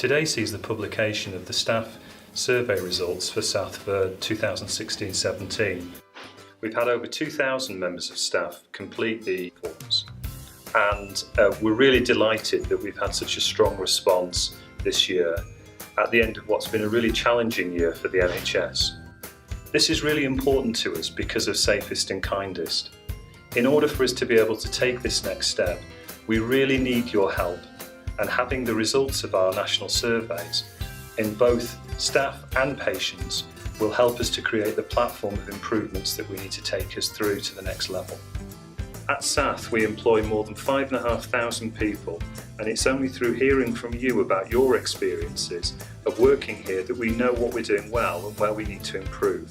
Today sees the publication of the Staff Survey results for SATH for 2016-17. We've had over 2,000 members of staff complete the forms, and we're really delighted that we've had such a strong response this year at the end of what's been a really challenging year for the NHS. This is really important to us because of Safest and Kindest. In order for us to be able to take this next step, we really need your help, and having the results of our national surveys in both staff and patients will help us to create the platform of improvements that we need to take us through to the next level. At SATH we employ more than 5,500 people, and it's only through hearing from you about your experiences of working here that we know what we're doing well and where we need to improve.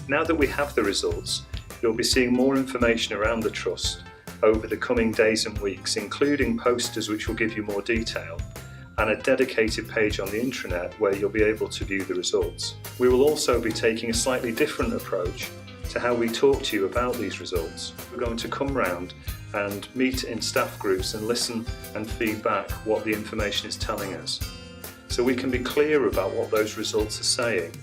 Now that we have the results, you'll be seeing more information around the Trust over the coming days and weeks, including posters which will give you more detail and a dedicated page on the intranet where you'll be able to view the results. We will also be taking a slightly different approach to how we talk to you about these results. We're going to come round and meet in staff groups and listen and feedback what the information is telling us, so we can be clear about what those results are saying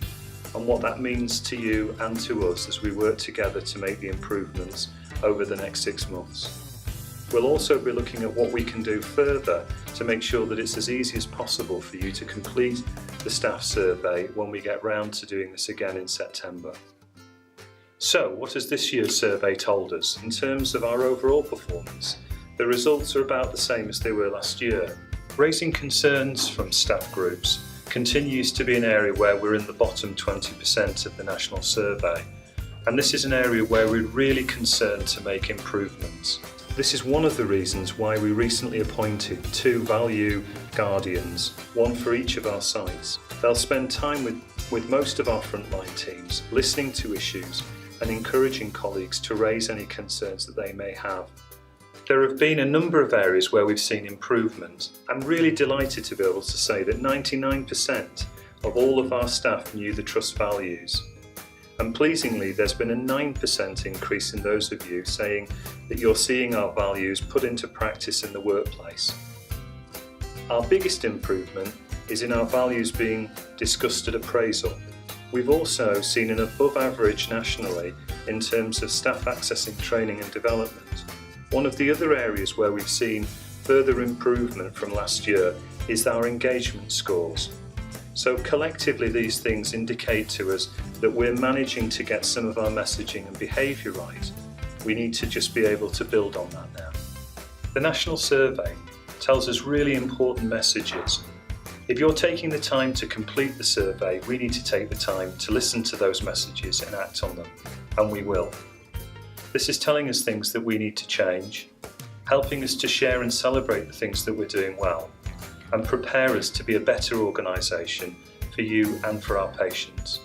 and what that means to you and to us as we work together to make the improvements over the next 6 months. We'll also be looking at what we can do further to make sure that it's as easy as possible for you to complete the staff survey when we get round to doing this again in September. So, what has this year's survey told us? In terms of our overall performance, the results are about the same as they were last year. Raising concerns from staff groups continues to be an area where we're in the bottom 20% of the national survey, and this is an area where we're really concerned to make improvements. This is one of the reasons why we recently appointed 2 value guardians, one for each of our sites. They'll spend time with most of our frontline teams, listening to issues and encouraging colleagues to raise any concerns that they may have. There have been a number of areas where we've seen improvement. I'm really delighted to be able to say that 99% of all of our staff knew the Trust values. And pleasingly, there's been a 9% increase in those of you saying that you're seeing our values put into practice in the workplace. Our biggest improvement is in our values being discussed at appraisal. We've also seen an above average nationally in terms of staff accessing training and development. One of the other areas where we've seen further improvement from last year is our engagement scores. So collectively these things indicate to us that we're managing to get some of our messaging and behaviour right. We need to just be able to build on that now. The National Survey tells us really important messages. If you're taking the time to complete the survey, we need to take the time to listen to those messages and act on them, and we will. This is telling us things that we need to change, helping us to share and celebrate the things that we're doing well, and prepare us to be a better organisation for you and for our patients.